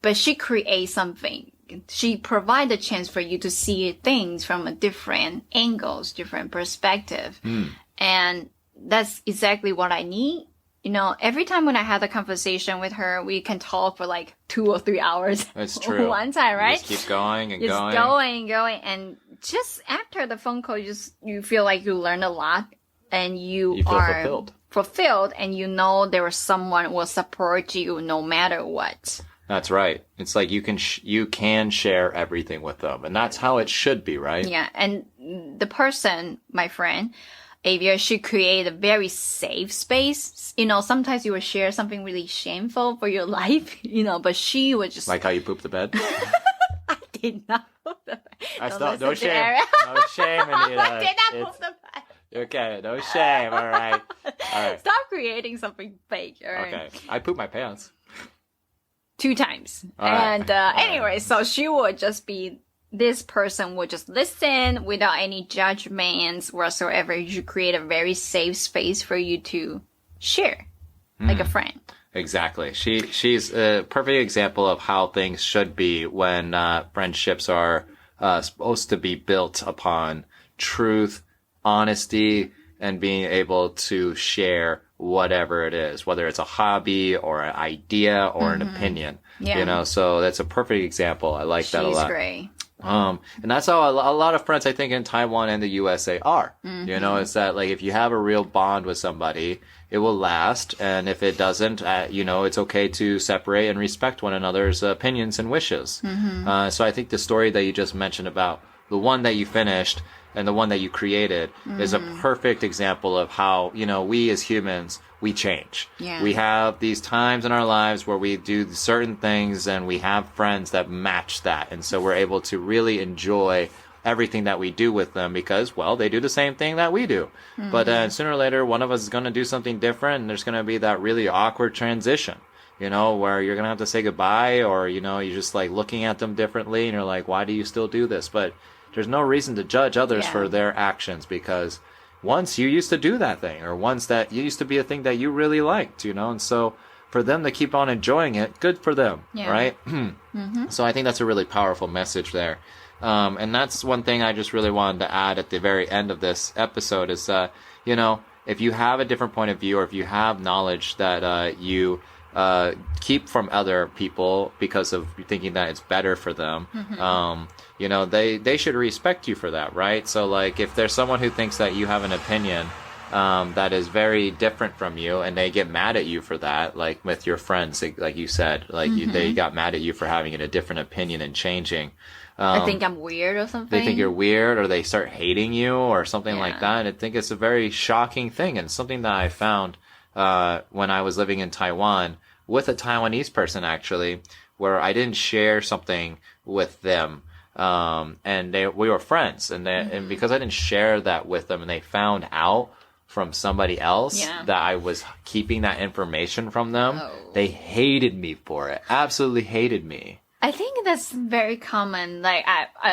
But she creates something. She provides a chance for you to see things from a different angles, different perspective. And that's exactly what I need. You know, every time when I have a conversation with her, we can talk for like 2 or 3 hours. That's true. One time, right? You just keep going and just going. And just after the phone call, you feel like you learn a lot and you feel are fulfilled, and you know there was someone who will support you no matter what. That's right. It's like you can share everything with them, and that's how it should be, right? Yeah. And the person, my friend, Avia, she created a very safe space. You know, sometimes you will share something really shameful for your life, you know, but she would just... Like how you poop the bed? I did not poop the bed. No shame. No shame, Anita. I did not poop the bed. Okay, no shame, all right. right. Stop creating something fake. All right. Okay. I poop my pants. 2 times. All right. And anyway, so she would just be, this person would just listen without any judgments whatsoever. You should create a very safe space for you to share, like a friend. Exactly. She's a perfect example of how things should be when friendships are supposed to be built upon truth, honesty, and being able to share whatever it is, whether it's a hobby or an idea or an opinion. Yeah. You know, so that's a perfect example. I like that a lot. She's great. And that's how a lot of friends, I think, in Taiwan and the USA are. You know, it's that, like, if you have a real bond with somebody, it will last. And if it doesn't, you know, it's okay to separate and respect one another's opinions and wishes. So I think the story that you just mentioned about the one that you finished and the one that you created is a perfect example of how, you know, we as humans, we change. Yeah. We have these times in our lives where we do certain things and we have friends that match that. And so we're able to really enjoy everything that we do with them because, well, they do the same thing that we do. But then sooner or later, one of us is going to do something different and there's going to be that really awkward transition, you know, where you're going to have to say goodbye or, you know, you're just like looking at them differently and you're like, why do you still do this? But there's no reason to judge others for their actions because once you used to do that thing or once that used to be a thing that you really liked, you know, and so for them to keep on enjoying it, good for them, right? So I think that's a really powerful message there. And that's one thing I just really wanted to add at the very end of this episode is, you know, if you have a different point of view or if you have knowledge that you keep from other people because of thinking that it's better for them, you know, they should respect you for that, right? So, like, if there's someone who thinks that you have an opinion that is very different from you and they get mad at you for that, like with your friends, like you said, like they got mad at you for having a different opinion and changing. I think I'm weird or something. They think you're weird or they start hating you or something like that. And I think it's a very shocking thing and something that I found when I was living in Taiwan with a Taiwanese person, actually, where I didn't share something with them. And we were friends and because I didn't share that with them and they found out from somebody else that I was keeping that information from them, they hated me for it. Absolutely hated me. I think that's very common. Like,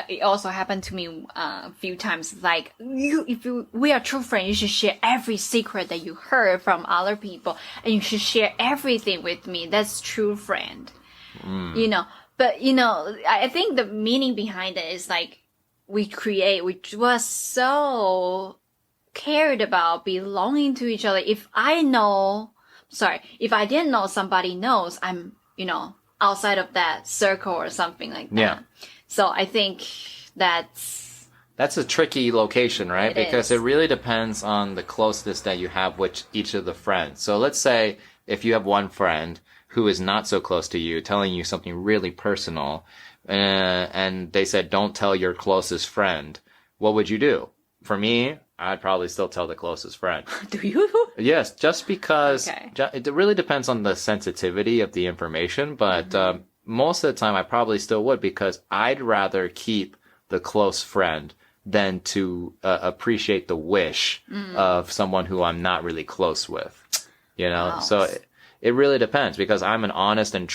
it also happened to me a few times. Like, we are true friends, you should share every secret that you heard from other people, and you should share everything with me. That's true friend. You know, but you know, I think the meaning behind it is like we was so cared about belonging to each other. If I didn't know somebody knows, I'm, you know, outside of that circle or something like that. Yeah. So I think that's a tricky location, right? Because it really depends on the closeness that you have with each of the friends. So let's say if you have one friend who is not so close to you telling you something really personal, and they said, don't tell your closest friend, what would you do? For me, I'd probably still tell the closest friend. Do you? Yes, just because it really depends on the sensitivity of the information, but most of the time I probably still would because I'd rather keep the close friend than to appreciate the wish of someone who I'm not really close with. You know, wow. So it really depends because I'm an honest and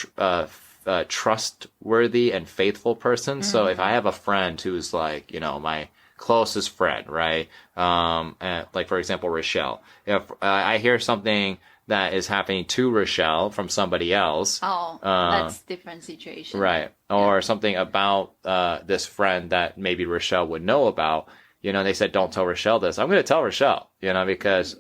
trustworthy and faithful person. So if I have a friend who's like, you know, my closest friend, right? And like, for example, Rochelle. If I hear something that is happening to Rochelle from somebody else. That's different situation. Right. Or something about this friend that maybe Rochelle would know about. You know, they said, don't tell Rochelle this. I'm going to tell Rochelle, you know, because,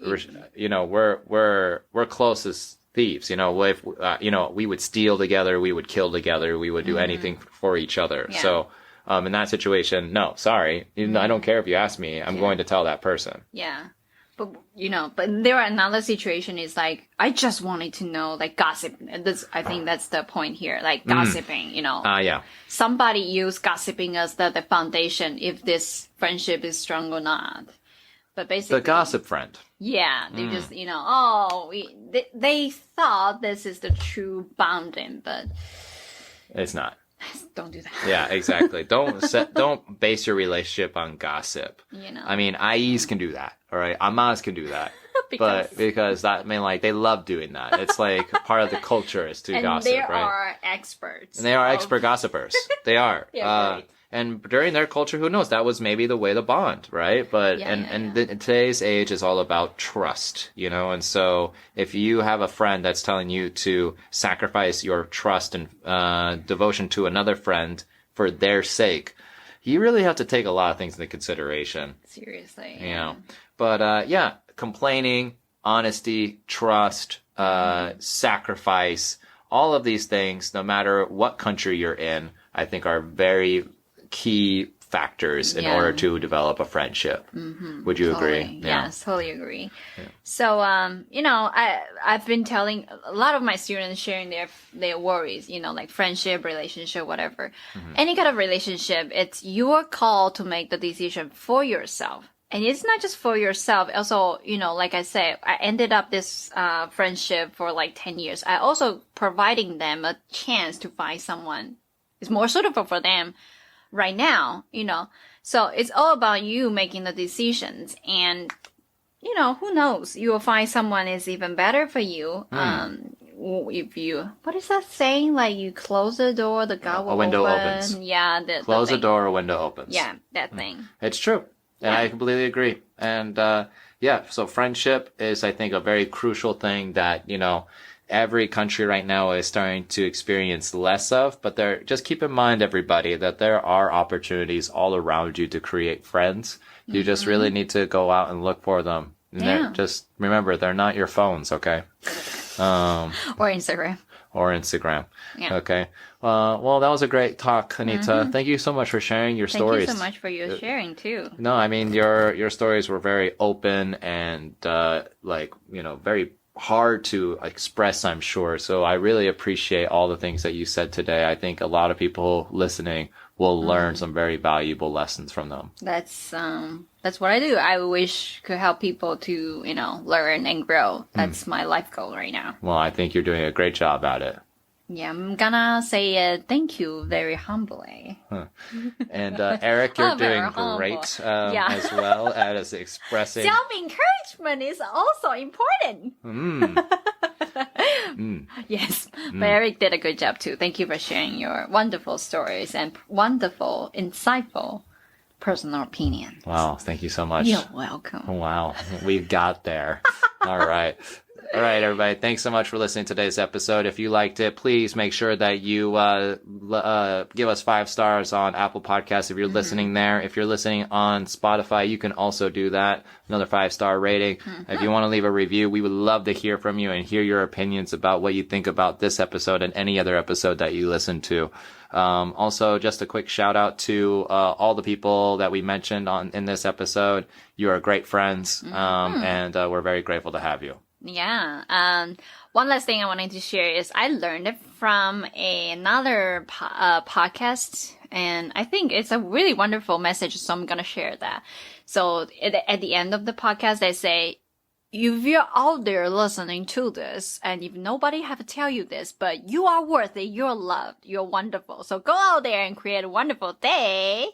you know, we're close as thieves. You know, if, you know, we would steal together, we would kill together, we would do anything for each other. Yeah. So, in that situation, no, sorry. I don't care if you ask me. I'm going to tell that person. Yeah. But, you know, but there are another situation is like, I just wanted to know, like, gossip. I think that's the point here. Like, gossiping, you know. Yeah. Somebody used gossiping as the foundation if this friendship is strong or not. But basically. The gossip friend. Yeah. They just, you know, they thought this is the true bonding, but. It's not. Don't do that. Yeah, exactly. Don't base your relationship on gossip. You know. I mean, IEs can do that, all right? Amas can do that. Because They love doing that. It's like part of the culture is to gossip, they right? are experts. And they are expert gossipers. They are. Yeah, right. And during their culture, who knows? That was maybe the way to bond, right? But today's age is all about trust, you know. And so if you have a friend that's telling you to sacrifice your trust and devotion to another friend for their sake, you really have to take a lot of things into consideration. Seriously. You know. But complaining, honesty, trust, sacrifice, all of these things, no matter what country you're in, I think are very key factors in order to develop a friendship. Mm-hmm. Would you agree? Yeah. Yes, totally agree. Yeah. So, I've been telling a lot of my students sharing their worries, like friendship, relationship, whatever. Mm-hmm. Any kind of relationship, it's your call to make the decision for yourself. And it's not just for yourself. Also, like I said, I ended up this friendship for like 10 years. I also providing them a chance to find someone is more suitable for them right now, So it's all about you making the decisions. And, who knows? You will find someone is even better for you. If you, what is that saying? Like you close the door, the God will open. A window open. opens. Yeah. Close the door, a window opens. Yeah, that thing. It's true. And I completely agree. And, so friendship is, I think, a very crucial thing that, every country right now is starting to experience less of, but just keep in mind, everybody, that there are opportunities all around you to create friends. You just really need to go out and look for them. And just remember, they're not your phones, okay? Or Instagram. Yeah. Okay. Well, that was a great talk, Anita. Mm-hmm. Thank you so much for sharing your stories. Thank you so much for your sharing too. No, I mean, your stories were very open and, very hard to express, I'm sure. So I really appreciate all the things that you said today. I think a lot of people listening will learn some very valuable lessons from them. That's what I do. I wish could help people to, learn and grow. That's my life goal right now. Well, I think you're doing a great job at it. Yeah, I'm gonna say thank you very humbly. Huh. And Eric, you're doing great as well as expressing. Self-encouragement is also important. Yes, but Eric did a good job too. Thank you for sharing your wonderful stories and wonderful, insightful personal opinions. Wow, thank you so much. You're welcome. Wow, we got there. All right. All right, everybody. Thanks so much for listening to today's episode. If you liked it, please make sure that you give us 5 stars on Apple Podcasts if you're listening there. If you're listening on Spotify, you can also do that. Another 5-star rating. If you want to leave a review, we would love to hear from you and hear your opinions about what you think about this episode and any other episode that you listen to. Also, just a quick shout out to all the people that we mentioned in this episode. You are great friends, and we're very grateful to have you. Yeah. One last thing I wanted to share is I learned it from another podcast, and I think it's a really wonderful message, so I'm going to share that. So at the end of the podcast, they say, if you're out there listening to this, and if nobody have to tell you this, but you are worth it, you're loved, you're wonderful. So go out there and create a wonderful day.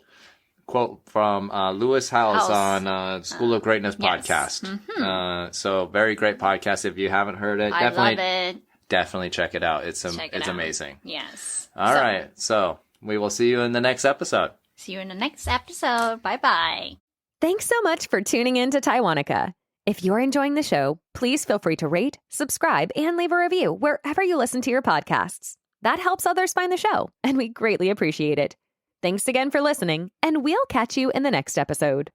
Quote from Lewis Howes on School of Greatness podcast. Yes. So very great podcast. If you haven't heard it, love it. Definitely check it out. It's amazing. Yes. All right. So we will see you in the next episode. See you in the next episode. Bye-bye. Thanks so much for tuning in to Taiwanica. If you're enjoying the show, please feel free to rate, subscribe, and leave a review wherever you listen to your podcasts. That helps others find the show, and we greatly appreciate it. Thanks again for listening, and we'll catch you in the next episode.